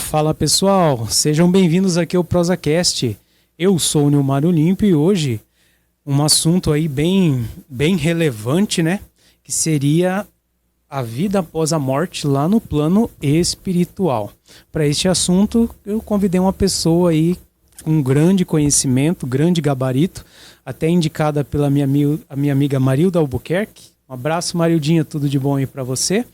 Fala pessoal, sejam bem-vindos aqui ao ProsaCast. Eu sou o Nilmar Olímpio e hoje um assunto aí bem relevante, né? Que seria a vida após a morte lá no plano espiritual. Para este assunto, eu convidei uma pessoa aí com grande conhecimento, grande gabarito, até indicada pela minha amiga Marilda Albuquerque. Um abraço, Marildinha, tudo de bom aí para você.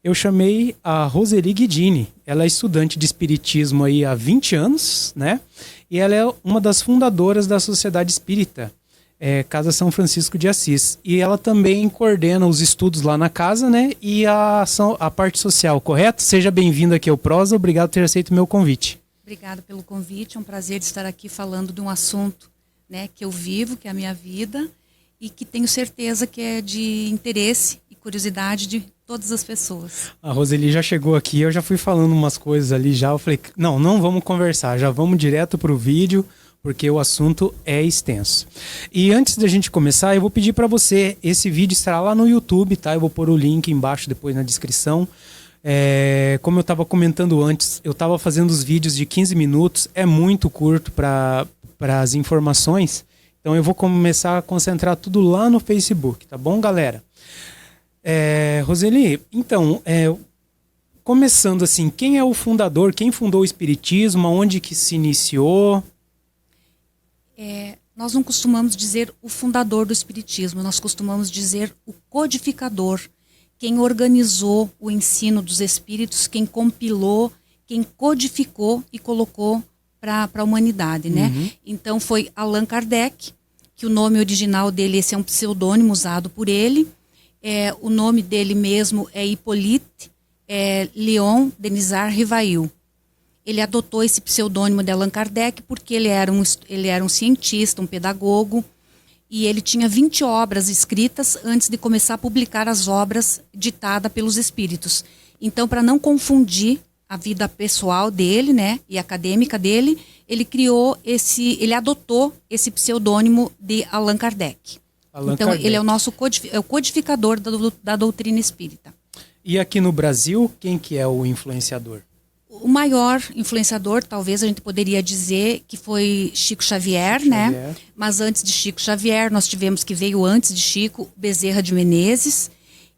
Eu chamei a Roseli Guidini. Ela é estudante de espiritismo aí há 20 anos, né? E ela é uma das fundadoras da Sociedade Espírita, Casa São Francisco de Assis. E ela também coordena os estudos lá na casa, né? E a parte social, correto? Seja bem-vindo aqui ao Prosa. Obrigado por ter aceito o meu convite. Obrigada pelo convite. É um prazer estar aqui falando de um assunto, né, que eu vivo, que é a minha vida, e que tenho certeza que é de interesse e curiosidade de todas as pessoas. A Roseli já chegou aqui, eu já fui falando umas coisas ali já. Eu falei, não vamos conversar, já vamos direto para o vídeo, porque o assunto é extenso. E antes da gente começar, eu vou pedir para você, esse vídeo estará lá no YouTube, tá? Eu vou pôr o link embaixo depois na descrição. Como eu estava comentando antes, eu estava fazendo os vídeos de 15 minutos, é muito curto para as informações, então eu vou começar a concentrar tudo lá no Facebook, tá bom, galera? Roseli, então, começando assim, quem é o fundador, quem fundou o Espiritismo, onde que se iniciou? Nós não costumamos dizer o fundador do Espiritismo, nós costumamos dizer o codificador, quem organizou o ensino dos espíritos, quem compilou, quem codificou e colocou para a humanidade, né? Uhum. Então foi Allan Kardec, que o nome original dele, esse é um pseudônimo usado por ele. O nome dele mesmo é Hippolyte Léon Denisard Rivail. Ele adotou esse pseudônimo de Allan Kardec porque ele era um cientista, um pedagogo, e ele tinha 20 obras escritas antes de começar a publicar as obras ditadas pelos espíritos. Então, para não confundir a vida pessoal dele, né, e acadêmica dele, ele adotou esse pseudônimo de Allan Kardec. Então, Kardec. Ele é o nosso codificador da doutrina espírita. E aqui no Brasil, quem que é o influenciador? O maior influenciador, talvez a gente poderia dizer, que foi Chico Xavier, né? Mas antes de Chico Xavier, nós tivemos, que veio antes de Chico, Bezerra de Menezes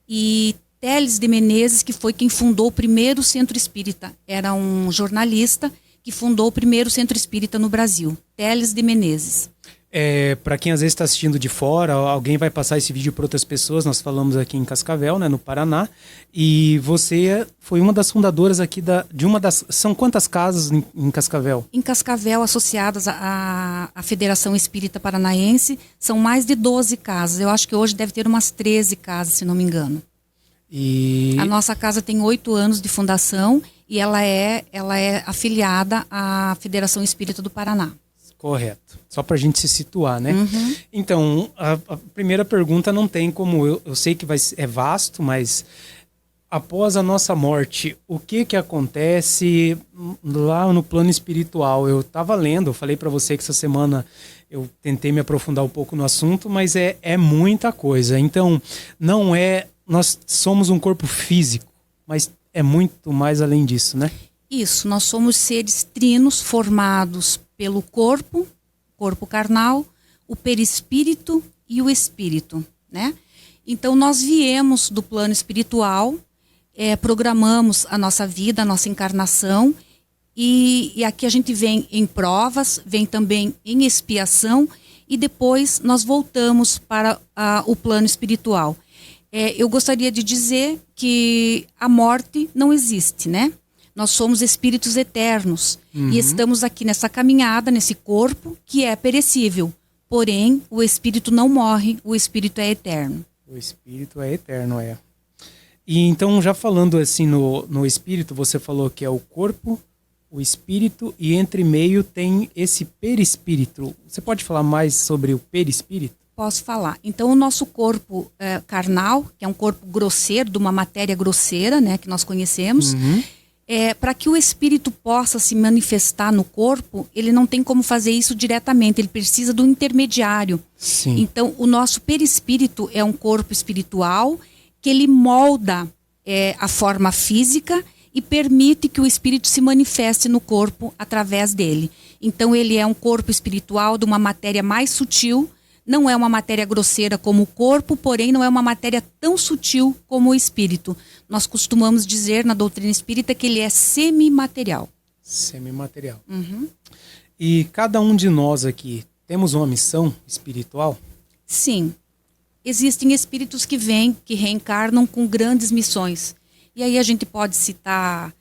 e Teles de Menezes, que foi quem fundou o primeiro centro espírita. Era um jornalista que fundou o primeiro centro espírita no Brasil, Teles de Menezes. Para quem às vezes está assistindo de fora, alguém vai passar esse vídeo para outras pessoas. Nós falamos aqui em Cascavel, né, no Paraná, e você foi uma das fundadoras aqui de uma das... São quantas casas em Cascavel? Em Cascavel, associadas à Federação Espírita Paranaense, são mais de 12 casas. Eu acho que hoje deve ter umas 13 casas, se não me engano. A nossa casa tem 8 anos de fundação e ela é afiliada à Federação Espírita do Paraná. Correto. Só para a gente se situar, né? Uhum. Então, a primeira pergunta não tem como... Eu sei que é vasto, mas após a nossa morte, o que acontece lá no plano espiritual? Eu estava lendo, eu falei para você que essa semana eu tentei me aprofundar um pouco no assunto, mas é muita coisa. Então, nós somos um corpo físico, mas é muito mais além disso, né? Isso, nós somos seres trinos formados pelo corpo carnal, o perispírito e o espírito, né? Então nós viemos do plano espiritual, programamos a nossa vida, a nossa encarnação, e aqui a gente vem em provas, vem também em expiação, e depois nós voltamos para o plano espiritual. Eu gostaria de dizer que a morte não existe, né? Nós somos espíritos eternos. Uhum. E estamos aqui nessa caminhada, nesse corpo que é perecível. Porém, o espírito não morre, o espírito é eterno. O espírito é eterno, E então, já falando assim no espírito, você falou que é o corpo, o espírito, e entre meio tem esse perispírito. Você pode falar mais sobre o perispírito? Posso falar. Então, o nosso corpo carnal, que é um corpo grosseiro, de uma matéria grosseira, né, que nós conhecemos, Uhum. Para que o espírito possa se manifestar no corpo, ele não tem como fazer isso diretamente, ele precisa do intermediário. Sim. Então, o nosso perispírito é um corpo espiritual que ele molda a forma física e permite que o espírito se manifeste no corpo através dele. Então ele é um corpo espiritual de uma matéria mais sutil, não é uma matéria grosseira como o corpo, porém não é uma matéria tão sutil como o espírito. Nós costumamos dizer na doutrina espírita que ele é semimaterial. Semimaterial. Uhum. E cada um de nós aqui temos uma missão espiritual? Sim. Existem espíritos que vêm, que reencarnam com grandes missões. E aí a gente pode citar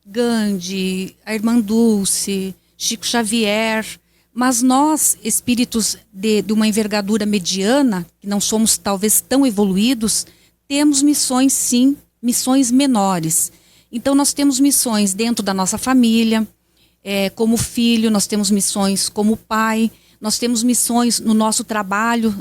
Gandhi, a Irmã Dulce, Chico Xavier. Mas nós, espíritos de uma envergadura mediana, que não somos talvez tão evoluídos, temos missões sim, missões menores. Então nós temos missões dentro da nossa família, como filho, nós temos missões como pai, nós temos missões no nosso trabalho,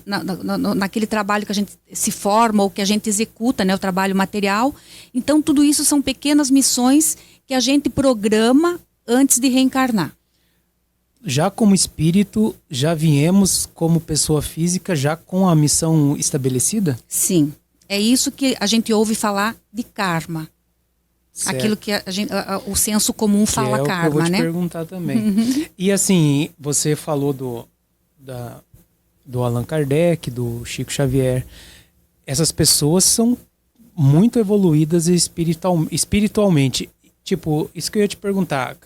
naquele trabalho que a gente se forma ou que a gente executa, né, o trabalho material. Então tudo isso são pequenas missões que a gente programa antes de reencarnar. Já como espírito, já viemos como pessoa física, já com a missão estabelecida? Sim. É isso que a gente ouve falar de karma. Certo. Aquilo que o senso comum fala que karma, eu vou te né? perguntar também. E assim, você falou do Allan Kardec, do Chico Xavier. Essas pessoas são muito evoluídas espiritualmente. Tipo, isso que eu ia te perguntar.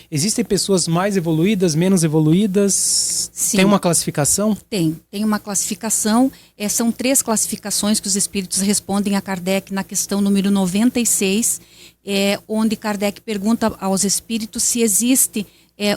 Existem pessoas mais evoluídas, menos evoluídas? Sim. Tem uma classificação? Tem uma classificação. São 3 classificações que os espíritos respondem a Kardec na questão número 96, onde Kardec pergunta aos espíritos se existe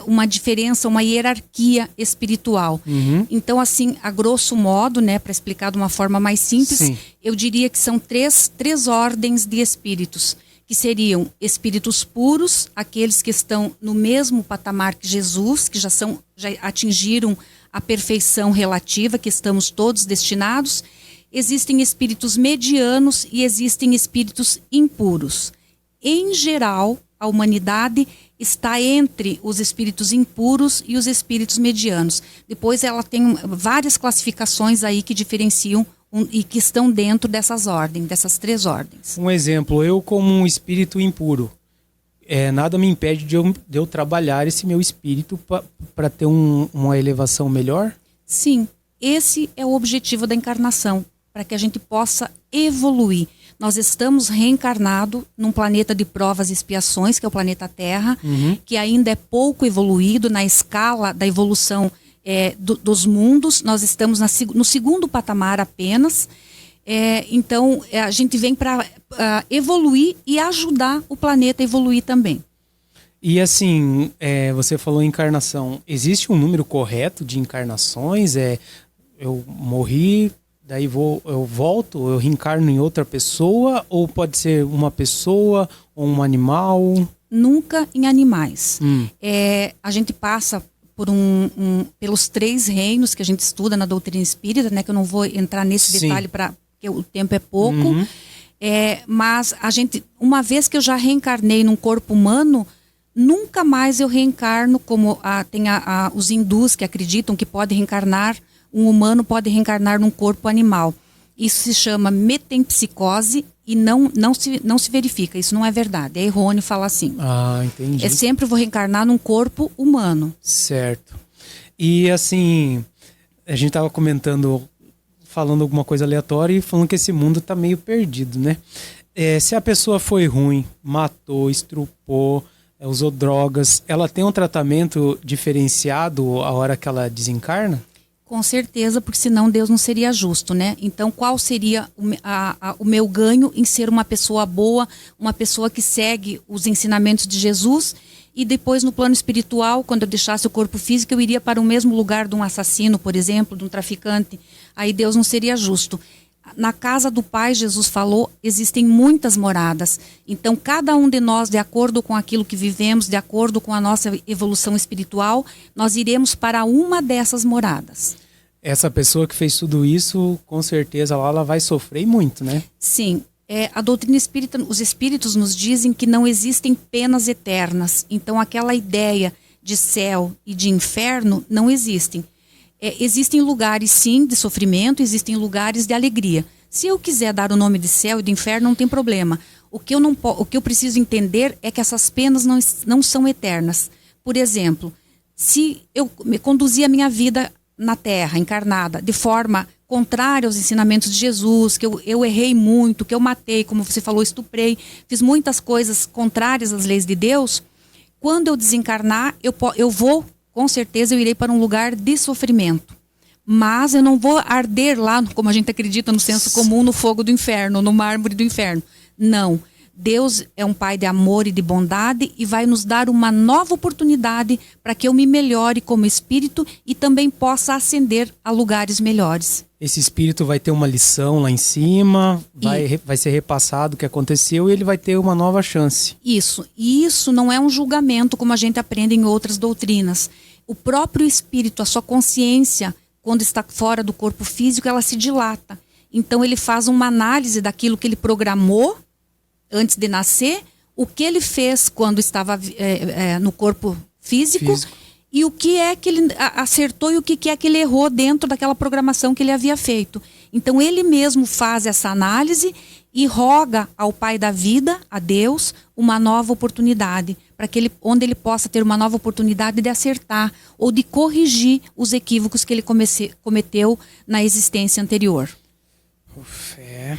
uma diferença, uma hierarquia espiritual. Uhum. Então, assim, a grosso modo, né, para explicar de uma forma mais simples, Sim. eu diria que são três ordens de espíritos, que seriam espíritos puros, aqueles que estão no mesmo patamar que Jesus, que já atingiram a perfeição relativa, que estamos todos destinados. Existem espíritos medianos e existem espíritos impuros. Em geral, a humanidade está entre os espíritos impuros e os espíritos medianos. Depois ela tem várias classificações aí que diferenciam e que estão dentro dessas ordens, dessas 3 ordens. Um exemplo, eu como um espírito impuro, nada me impede de eu trabalhar esse meu espírito para ter uma elevação melhor? Sim, esse é o objetivo da encarnação, para que a gente possa evoluir. Nós estamos reencarnados num planeta de provas e expiações, que é o planeta Terra, que ainda é pouco evoluído na escala da evolução dos mundos. Nós estamos no segundo patamar apenas. Então, a gente vem para evoluir e ajudar o planeta a evoluir também. E assim, você falou encarnação. Existe um número correto de encarnações? Eu morri, daí eu volto, eu reencarno em outra pessoa? Ou pode ser uma pessoa ou um animal? Nunca em animais. A gente passa pelos 3 reinos que a gente estuda na doutrina espírita, né, que eu não vou entrar nesse detalhe porque o tempo é pouco. Mas uma vez que eu já reencarnei num corpo humano, nunca mais eu reencarno, como tem os hindus que acreditam que um humano pode reencarnar num corpo animal. Isso se chama metempsicose e não se verifica. Isso não é verdade, é errôneo falar assim. Ah, entendi. Sempre vou reencarnar num corpo humano. Certo. E assim, a gente estava falando alguma coisa aleatória e falando que esse mundo está meio perdido, né? Se a pessoa foi ruim, matou, estrupou, usou drogas, ela tem um tratamento diferenciado a hora que ela desencarna? Com certeza, porque senão Deus não seria justo, né? Então, qual seria o meu ganho em ser uma pessoa boa, uma pessoa que segue os ensinamentos de Jesus, e depois no plano espiritual, quando eu deixasse o corpo físico, eu iria para o mesmo lugar de um assassino, por exemplo, de um traficante. Aí Deus não seria justo. Na casa do Pai, Jesus falou, existem muitas moradas. Então, cada um de nós, de acordo com aquilo que vivemos, de acordo com a nossa evolução espiritual, nós iremos para uma dessas moradas. Essa pessoa que fez tudo isso, com certeza, ela vai sofrer muito, né? Sim. A doutrina espírita, os espíritos nos dizem que não existem penas eternas. Então, aquela ideia de céu e de inferno não existem. Existem lugares, sim, de sofrimento, existem lugares de alegria. Se eu quiser dar o nome de céu e de inferno, não tem problema. O que eu preciso entender é que essas penas não são eternas. Por exemplo, se eu conduzir a minha vida na Terra, encarnada, de forma contrária aos ensinamentos de Jesus, que eu errei muito, que eu matei, como você falou, estuprei, fiz muitas coisas contrárias às leis de Deus, quando eu desencarnar, eu vou, com certeza, eu irei para um lugar de sofrimento. Mas eu não vou arder lá, como a gente acredita no senso comum, no fogo do inferno, no mármore do inferno. Não. Deus é um Pai de amor e de bondade e vai nos dar uma nova oportunidade para que eu me melhore como espírito e também possa ascender a lugares melhores. Esse espírito vai ter uma lição lá em cima, vai ser repassado o que aconteceu e ele vai ter uma nova chance. Isso. E isso não é um julgamento como a gente aprende em outras doutrinas. O próprio espírito, a sua consciência, quando está fora do corpo físico, ela se dilata. Então ele faz uma análise daquilo que ele programou antes de nascer, o que ele fez quando estava no corpo físico e o que é que ele acertou e o que é que ele errou dentro daquela programação que ele havia feito. Então ele mesmo faz essa análise e roga ao Pai da vida, a Deus, uma nova oportunidade, para que onde ele possa ter uma nova oportunidade de acertar ou de corrigir os equívocos que ele cometeu na existência anterior. Fé.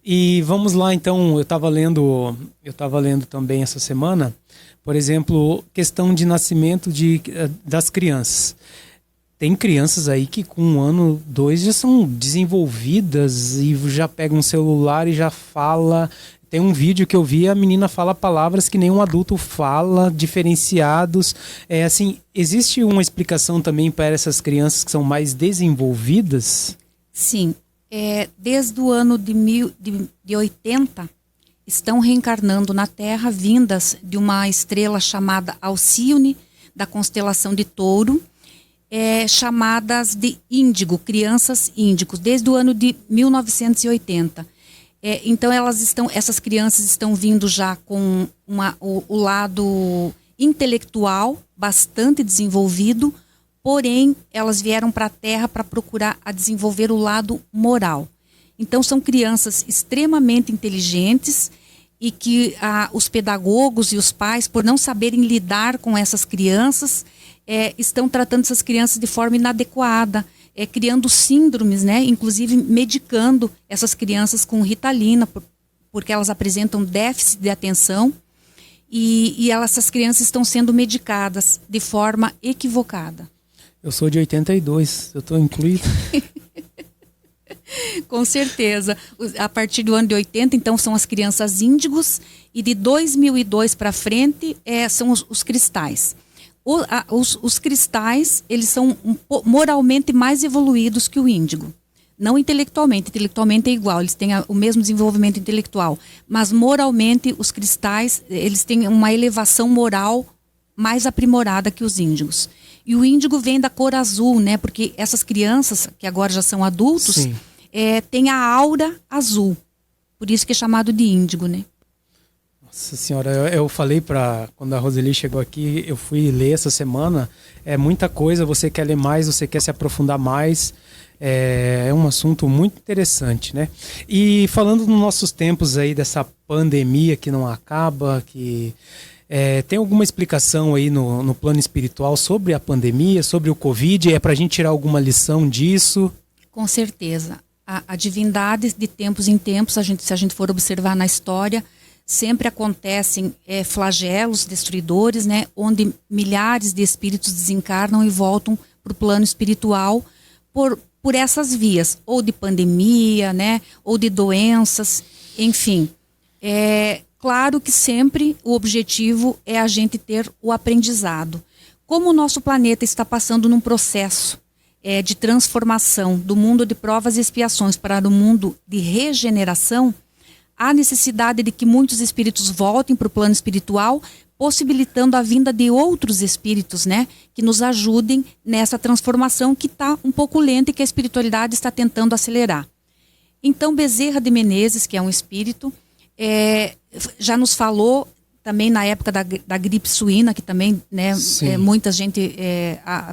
E vamos lá, então, eu estava lendo também essa semana, por exemplo, questão de nascimento das crianças. Tem crianças aí que com 1 ano, 2 já são desenvolvidas e já pega um celular e já fala. Tem um vídeo que eu vi, a menina fala palavras que nenhum adulto fala, diferenciados. Assim, existe uma explicação também para essas crianças que são mais desenvolvidas? Sim. Desde o ano de 80, estão reencarnando na Terra vindas de uma estrela chamada Alcíone, da constelação de Touro, chamadas de Índigo, crianças índicos, desde o ano de 1980. Então essas crianças estão vindo já com o lado intelectual bastante desenvolvido, porém, elas vieram para a Terra para procurar a desenvolver o lado moral. Então, são crianças extremamente inteligentes e que os pedagogos e os pais, por não saberem lidar com essas crianças, estão tratando essas crianças de forma inadequada, criando síndromes, né? Inclusive medicando essas crianças com Ritalina, porque elas apresentam déficit de atenção e essas crianças estão sendo medicadas de forma equivocada. Eu sou de 82, eu estou incluído. Com certeza. A partir do ano de 80, então, são as crianças índigos e de 2002 para frente são os cristais. Os cristais, eles são moralmente mais evoluídos que o índigo. Não intelectualmente. Intelectualmente é igual, eles têm o mesmo desenvolvimento intelectual. Mas moralmente, os cristais, eles têm uma elevação moral mais aprimorada que os índigos. E o índigo vem da cor azul, né? Porque essas crianças, que agora já são adultos, têm a aura azul. Por isso que é chamado de índigo, né? Nossa senhora, eu falei quando a Roseli chegou aqui, eu fui ler essa semana, muita coisa, você quer ler mais, você quer se aprofundar mais, é um assunto muito interessante, né? E falando nos nossos tempos aí dessa pandemia que não acaba, que... tem alguma explicação aí no plano espiritual sobre a pandemia, sobre o Covid? É para a gente tirar alguma lição disso? Com certeza. A divindade, de tempos em tempos, se a gente for observar na história, sempre acontecem flagelos destruidores, né, onde milhares de espíritos desencarnam e voltam para o plano espiritual por essas vias, ou de pandemia, né, ou de doenças, enfim. Claro que sempre o objetivo é a gente ter o aprendizado. Como o nosso planeta está passando num processo de transformação do mundo de provas e expiações para o mundo de regeneração, há necessidade de que muitos espíritos voltem para o plano espiritual, possibilitando a vinda de outros espíritos, né, que nos ajudem nessa transformação que está um pouco lenta e que a espiritualidade está tentando acelerar. Então, Bezerra de Menezes, que é um espírito, já nos falou também na época da gripe suína, que também, né, muita gente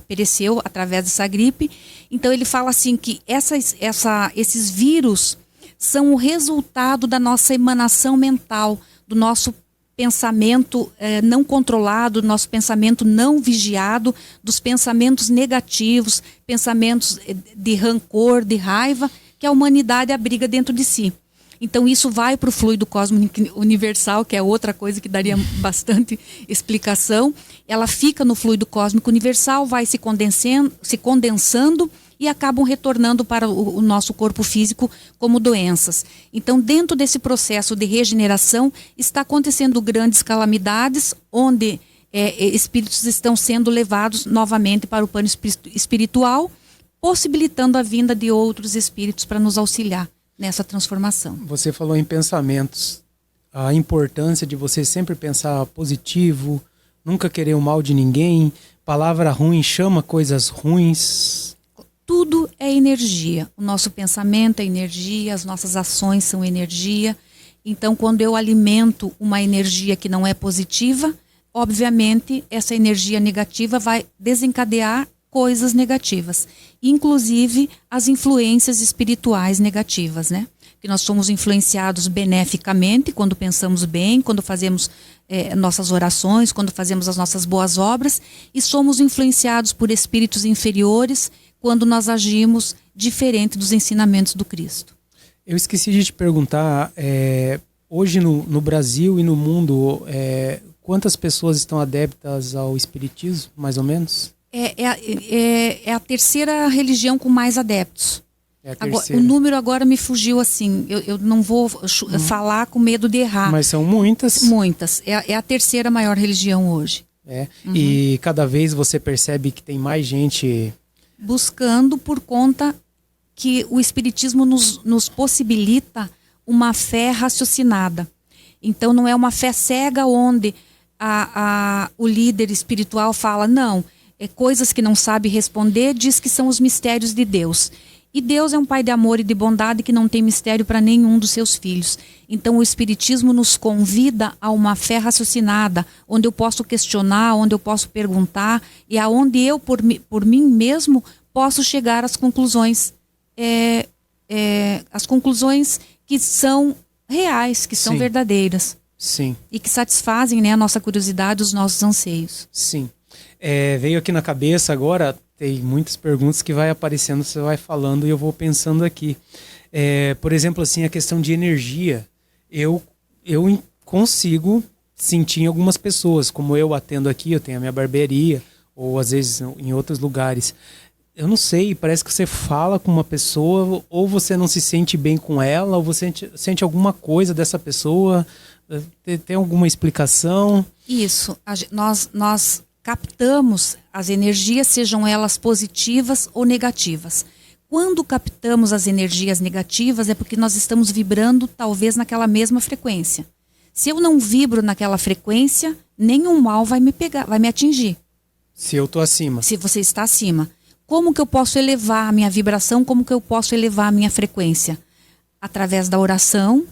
pereceu através dessa gripe. Então ele fala assim que esses vírus são o resultado da nossa emanação mental, do nosso pensamento não controlado, do nosso pensamento não vigiado, dos pensamentos negativos, pensamentos de rancor, de raiva, que a humanidade abriga dentro de si. Então isso vai para o fluido cósmico universal, que é outra coisa que daria bastante explicação. Ela fica no fluido cósmico universal, vai se condensando e acabam retornando para o nosso corpo físico como doenças. Então, dentro desse processo de regeneração, está acontecendo grandes calamidades, onde espíritos estão sendo levados novamente para o plano espiritual, possibilitando a vinda de outros espíritos para nos auxiliar nessa transformação. Você falou em pensamentos, a importância de você sempre pensar positivo, nunca querer o mal de ninguém, palavra ruim chama coisas ruins. Tudo é energia. O nosso pensamento é energia, as nossas ações são energia. Então, quando eu alimento uma energia que não é positiva, obviamente essa energia negativa vai desencadear coisas negativas, inclusive as influências espirituais negativas, né? Que nós somos influenciados beneficamente quando pensamos bem, quando fazemos nossas orações, quando fazemos as nossas boas obras, e somos influenciados por espíritos inferiores quando nós agimos diferente dos ensinamentos do Cristo. Eu esqueci de te perguntar, hoje no Brasil e no mundo, quantas pessoas estão adeptas ao espiritismo, mais ou menos? É a terceira religião com mais adeptos. Agora, o número agora me fugiu assim. Eu não vou falar com medo de errar. Mas são muitas? Muitas. É a terceira maior religião hoje. Uhum. E cada vez você percebe que tem mais gente buscando, por conta que o espiritismo nos possibilita uma fé raciocinada. Então não é uma fé cega onde o líder espiritual fala, não, coisas que não sabe responder, diz que são os mistérios de Deus. E Deus é um pai de amor e de bondade que não tem mistério para nenhum dos seus filhos. Então o espiritismo nos convida a uma fé raciocinada, onde eu posso questionar, onde eu posso perguntar, e aonde eu, por mim mesmo, posso chegar às conclusões, as conclusões que são reais, que são verdadeiras. Sim. E que satisfazem, né, a nossa curiosidade, os nossos anseios. Sim. Veio aqui na cabeça agora, tem muitas perguntas que vai aparecendo, você vai falando e eu vou pensando aqui. Por exemplo, assim, a questão de energia. Eu consigo sentir em algumas pessoas, como eu atendo aqui, eu tenho a minha barbearia, ou às vezes em outros lugares. Eu não sei, parece que você fala com uma pessoa, ou você não se sente bem com ela, ou você sente alguma coisa dessa pessoa. Tem alguma explicação? Isso, nós captamos as energias, sejam elas positivas ou negativas. Quando captamos as energias negativas é porque nós estamos vibrando talvez naquela mesma frequência. Se eu não vibro naquela frequência, nenhum mal vai me pegar, vai me atingir. Se eu estou acima. Se você está acima. Como que eu posso elevar a minha vibração? Como que eu posso elevar a minha frequência? Através da oração,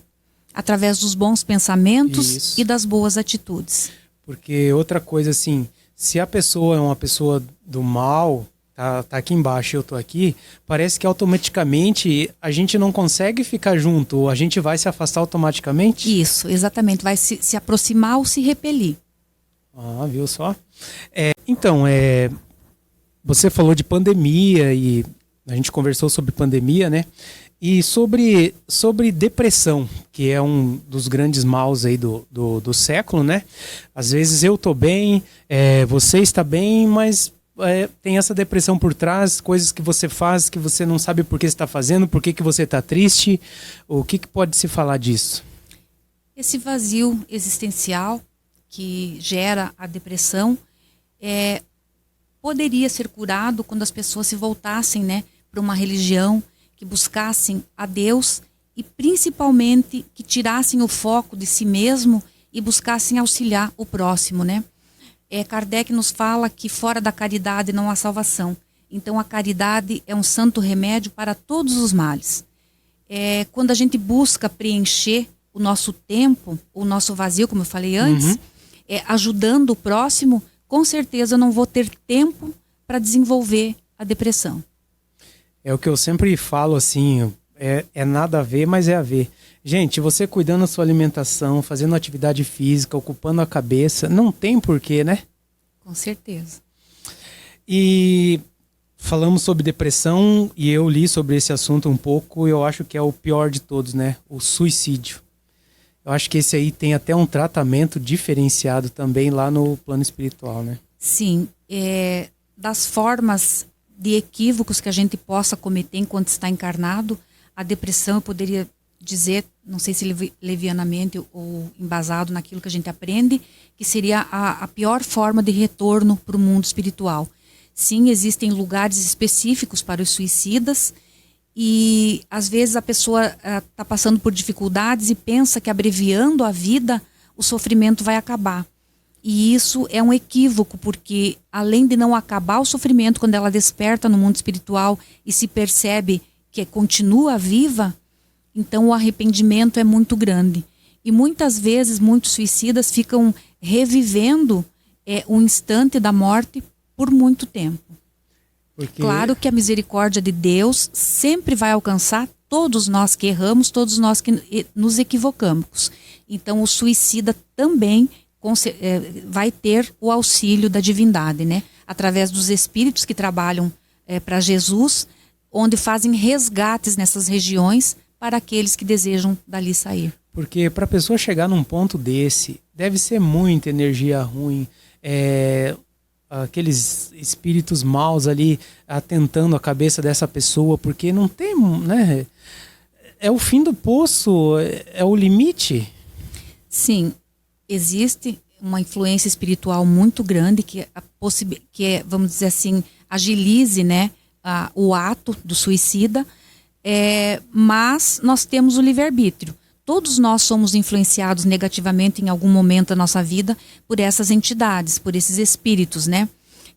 através dos bons pensamentos e das boas atitudes. Porque outra coisa assim, se a pessoa é uma pessoa do mal, tá aqui embaixo e eu tô aqui, parece que automaticamente a gente não consegue ficar junto, ou a gente vai se afastar automaticamente? Isso, exatamente, vai se aproximar ou se repelir. Ah, viu só? Então, você falou de pandemia e a gente conversou sobre pandemia, né? E sobre depressão, que é um dos grandes maus aí do século, né? Às vezes eu tô bem, você está bem, mas tem essa depressão por trás, coisas que você faz que você não sabe por que você está fazendo, por que você está triste. O que pode se falar disso? Esse vazio existencial que gera a depressão poderia ser curado quando as pessoas se voltassem, né, para uma religião, que buscassem a Deus e principalmente que tirassem o foco de si mesmo e buscassem auxiliar o próximo, né? Kardec nos fala que fora da caridade não há salvação. Então a caridade é um santo remédio para todos os males. Quando a gente busca preencher o nosso tempo, o nosso vazio, como eu falei antes, ajudando o próximo, com certeza eu não vou ter tempo para desenvolver a depressão. É o que eu sempre falo, assim, É nada a ver, mas é a ver. Gente, você cuidando da sua alimentação, fazendo atividade física, ocupando a cabeça, não tem porquê, né? Com certeza. E falamos sobre depressão e eu li sobre esse assunto um pouco e eu acho que é o pior de todos, né? O suicídio. Eu acho que esse aí tem até um tratamento diferenciado também lá no plano espiritual, né? Sim. Das formas de equívocos que a gente possa cometer enquanto está encarnado, a depressão, eu poderia dizer, não sei se levianamente ou embasado naquilo que a gente aprende, que seria a pior forma de retorno para o mundo espiritual. Sim, existem lugares específicos para os suicidas e às vezes a pessoa está passando por dificuldades e pensa que abreviando a vida o sofrimento vai acabar. E isso é um equívoco, porque além de não acabar o sofrimento quando ela desperta no mundo espiritual e se percebe que continua viva, então o arrependimento é muito grande. E muitas vezes muitos suicidas ficam revivendo o instante da morte por muito tempo. Porque... Claro que a misericórdia de Deus sempre vai alcançar todos nós que erramos, todos nós que nos equivocamos. Então o suicida também vai ter o auxílio da divindade, né? Através dos espíritos que trabalham para Jesus, onde fazem resgates nessas regiões para aqueles que desejam dali sair. Porque para a pessoa chegar num ponto desse, deve ser muita energia ruim, aqueles espíritos maus ali atentando a cabeça dessa pessoa, porque não tem, né? É o fim do poço, é o limite. Sim, existe uma influência espiritual muito grande que vamos dizer assim, agilize, né, o ato do suicida, mas nós temos o livre-arbítrio. Todos nós somos influenciados negativamente em algum momento da nossa vida por essas entidades, por esses espíritos, né?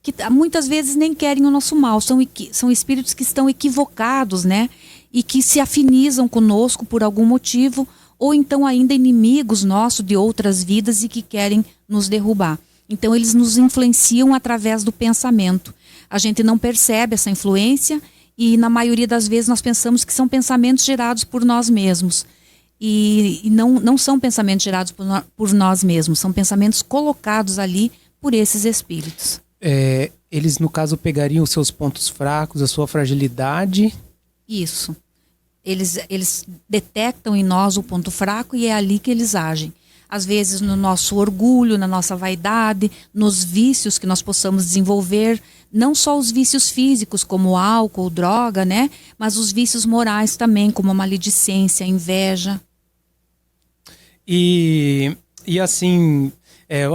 Que muitas vezes nem querem o nosso mal, são espíritos que estão equivocados, né? E que se afinizam conosco por algum motivo, ou então ainda inimigos nossos de outras vidas e que querem nos derrubar. Então eles nos influenciam através do pensamento. A gente não percebe essa influência e na maioria das vezes nós pensamos que são pensamentos gerados por nós mesmos. E não são pensamentos gerados por nós mesmos, são pensamentos colocados ali por esses espíritos. Eles, no caso, pegariam os seus pontos fracos, a sua fragilidade. Isso. Eles detectam em nós o ponto fraco e é ali que eles agem. Às vezes no nosso orgulho, na nossa vaidade, nos vícios que nós possamos desenvolver, não só os vícios físicos, como álcool, droga, né? Mas os vícios morais também, como a maledicência, a inveja. E assim,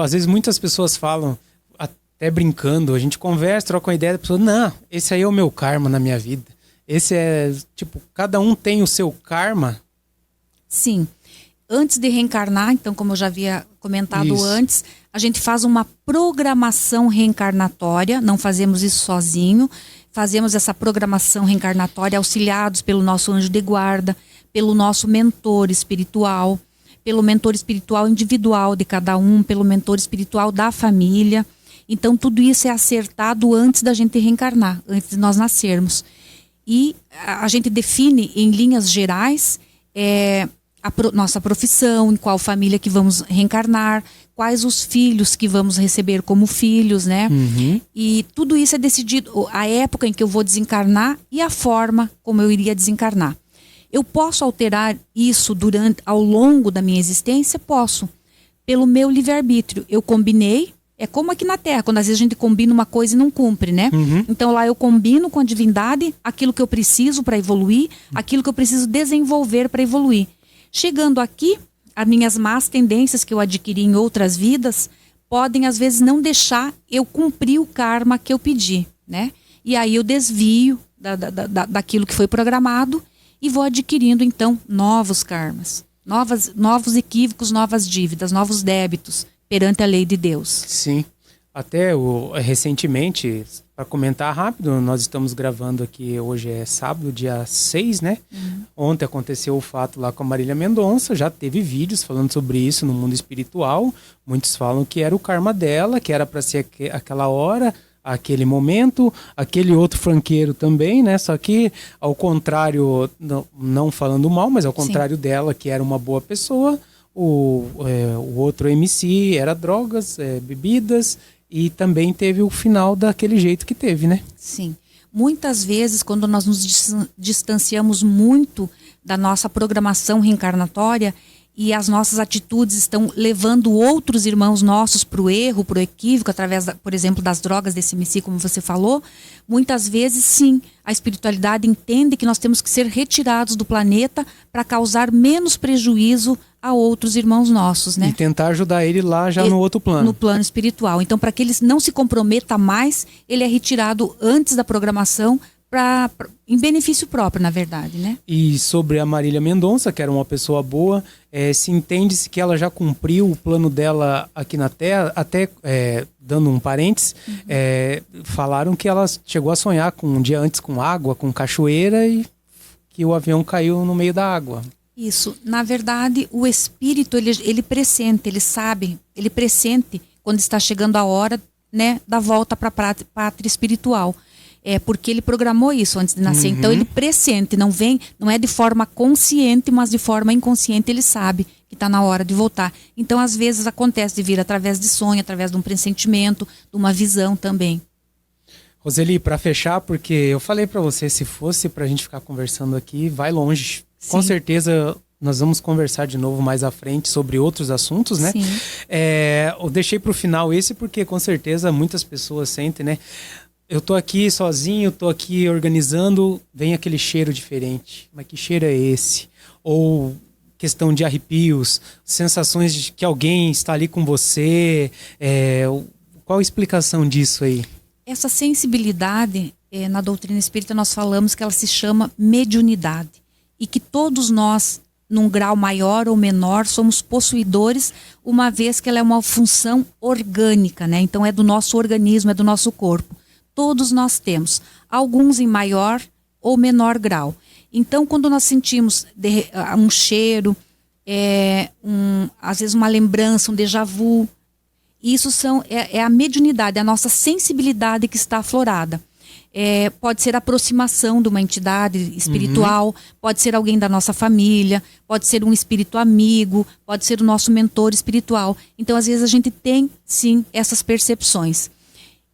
às vezes muitas pessoas falam, até brincando, a gente conversa, troca uma ideia, a pessoa, não, esse aí é o meu karma na minha vida. Esse cada um tem o seu karma? Sim. Antes de reencarnar, então, como eu já havia comentado antes, a gente faz uma programação reencarnatória, não fazemos isso sozinho, fazemos essa programação reencarnatória auxiliados pelo nosso anjo de guarda, pelo nosso mentor espiritual, pelo mentor espiritual individual de cada um, pelo mentor espiritual da família. Então, tudo isso é acertado antes da gente reencarnar, antes de nós nascermos. E a gente define em linhas gerais nossa profissão, em qual família que vamos reencarnar, quais os filhos que vamos receber como filhos, né? Uhum. E tudo isso é decidido, a época em que eu vou desencarnar e a forma como eu iria desencarnar. Eu posso alterar isso ao longo da minha existência? Posso. Pelo meu livre-arbítrio. Eu combinei. É como aqui na Terra, quando às vezes a gente combina uma coisa e não cumpre, né? Uhum. Então lá eu combino com a divindade aquilo que eu preciso para evoluir, aquilo que eu preciso desenvolver para evoluir. Chegando aqui, as minhas más tendências que eu adquiri em outras vidas podem às vezes não deixar eu cumprir o karma que eu pedi, né? E aí eu desvio daquilo que foi programado e vou adquirindo então novos karmas, novos equívocos, novas dívidas, novos débitos perante a lei de Deus. Sim. Até recentemente, para comentar rápido, nós estamos gravando aqui, hoje é sábado, dia 6, né? Uhum. Ontem aconteceu o fato lá com a Marília Mendonça, já teve vídeos falando sobre isso no mundo espiritual. Muitos falam que era o karma dela, que era para ser aquela hora, aquele momento, aquele outro franqueiro também, né? Só que ao contrário, não falando mal, mas ao contrário dela, que era uma boa pessoa, o outro MC era drogas, bebidas, e também teve o final daquele jeito que teve, né? Sim. Muitas vezes, quando nós nos distanciamos muito da nossa programação reencarnatória e as nossas atitudes estão levando outros irmãos nossos para o erro, para o equívoco, através, por exemplo, das drogas desse MC, como você falou, muitas vezes, sim, a espiritualidade entende que nós temos que ser retirados do planeta para causar menos prejuízo a outros irmãos nossos, né? E tentar ajudar ele lá já no outro plano. No plano espiritual. Então, para que ele não se comprometa mais, ele é retirado antes da programação em benefício próprio, na verdade, né? E sobre a Marília Mendonça, que era uma pessoa boa, se entende-se que ela já cumpriu o plano dela aqui na Terra, até dando um parênteses, falaram que ela chegou a sonhar um dia antes com água, com cachoeira, e que o avião caiu no meio da água. Isso. Na verdade, o espírito, ele pressente, ele sabe, ele pressente quando está chegando a hora, né, da volta para a pátria espiritual. Porque ele programou isso antes de nascer. Então ele pressente, não é de forma consciente, mas de forma inconsciente ele sabe que está na hora de voltar. Então às vezes acontece de vir através de sonho, através de um pressentimento, de uma visão também. Roseli, para fechar, porque eu falei para você, se fosse para a gente ficar conversando aqui, vai longe. Sim. Com certeza nós vamos conversar de novo mais à frente sobre outros assuntos, né? Sim. Eu deixei para o final esse porque com certeza muitas pessoas sentem, né? Eu tô aqui sozinho, tô aqui organizando, vem aquele cheiro diferente. Mas que cheiro é esse? Ou questão de arrepios, sensações de que alguém está ali com você. Qual a explicação disso aí? Essa sensibilidade, na doutrina espírita nós falamos que ela se chama mediunidade. E que todos nós, num grau maior ou menor, somos possuidores, uma vez que ela é uma função orgânica, né? Então é do nosso organismo, é do nosso corpo. Todos nós temos, alguns em maior ou menor grau. Então, quando nós sentimos um cheiro, às vezes uma lembrança, um déjà vu, isso é a mediunidade, a nossa sensibilidade que está aflorada. Pode ser a aproximação de uma entidade espiritual, pode ser alguém da nossa família, pode ser um espírito amigo, pode ser o nosso mentor espiritual. Então, às vezes a gente tem, sim, essas percepções.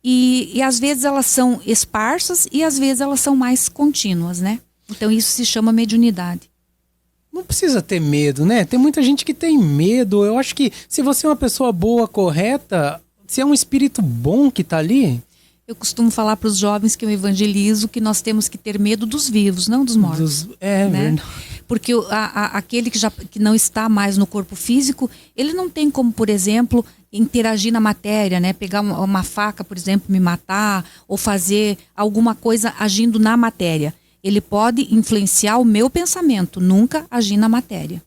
E às vezes elas são esparsas e às vezes elas são mais contínuas, né? Então isso se chama mediunidade. Não precisa ter medo, né? Tem muita gente que tem medo. Eu acho que se você é uma pessoa boa, correta, se é um espírito bom que está ali... Eu costumo falar para os jovens que eu evangelizo que nós temos que ter medo dos vivos, não dos mortos. Né? Verdade. Porque aquele que não está mais no corpo físico, ele não tem como, por exemplo, interagir na matéria, né? Pegar uma faca, por exemplo, me matar, ou fazer alguma coisa agindo na matéria. Ele pode influenciar o meu pensamento, nunca agir na matéria.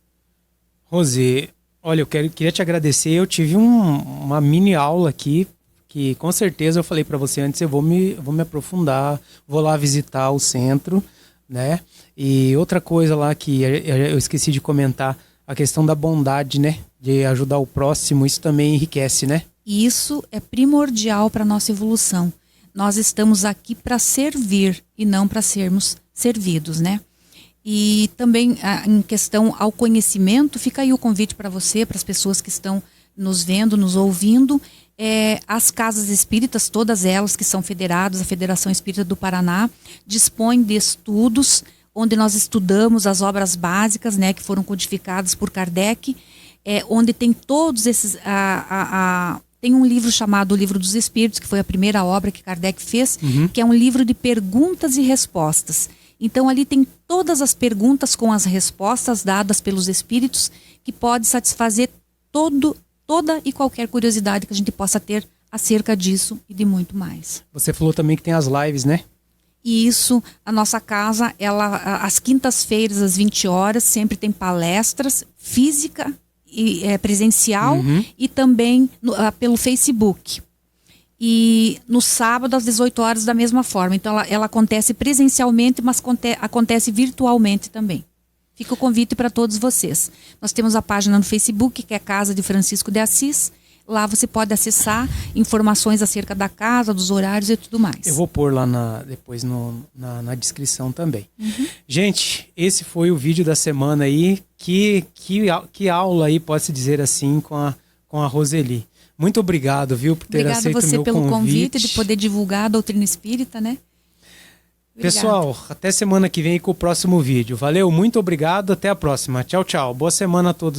Rosê, olha, eu queria te agradecer. Eu tive uma mini aula aqui, que com certeza eu falei para você antes, eu vou me aprofundar, vou lá visitar o centro, né? E outra coisa lá que eu esqueci de comentar, a questão da bondade, né? De ajudar o próximo, isso também enriquece, né? Isso é primordial para a nossa evolução. Nós estamos aqui para servir e não para sermos servidos, né? E também em questão ao conhecimento, fica aí o convite para você, para as pessoas que estão nos vendo, nos ouvindo. As casas espíritas, todas elas que são federadas, a Federação Espírita do Paraná, dispõe de estudos onde nós estudamos as obras básicas, né, que foram codificadas por Kardec, onde tem todos esses... Tem um livro chamado O Livro dos Espíritos, que foi a primeira obra que Kardec fez, que é um livro de perguntas e respostas. Então ali tem todas as perguntas com as respostas dadas pelos espíritos, que pode satisfazer toda e qualquer curiosidade que a gente possa ter acerca disso e de muito mais. Você falou também que tem as lives, né? E isso, a nossa casa, às quintas-feiras, às 20 horas, sempre tem palestras física e presencial e também pelo Facebook. E no sábado, às 18 horas, da mesma forma. Então, ela acontece presencialmente, mas acontece virtualmente também. Fica o convite para todos vocês. Nós temos a página no Facebook, que é a Casa de Francisco de Assis. lá você pode acessar informações acerca da casa, dos horários e tudo mais. Eu vou pôr lá depois na descrição também. Gente, esse foi o vídeo da semana aí. Que aula aí, pode-se dizer assim, com a Roseli. Muito obrigado, viu, por ter aceito o meu convite. Obrigada você pelo convite de poder divulgar a doutrina espírita, né? Obrigada. Pessoal, até semana que vem com o próximo vídeo. Valeu, muito obrigado, até a próxima. Tchau, tchau. Boa semana a todos.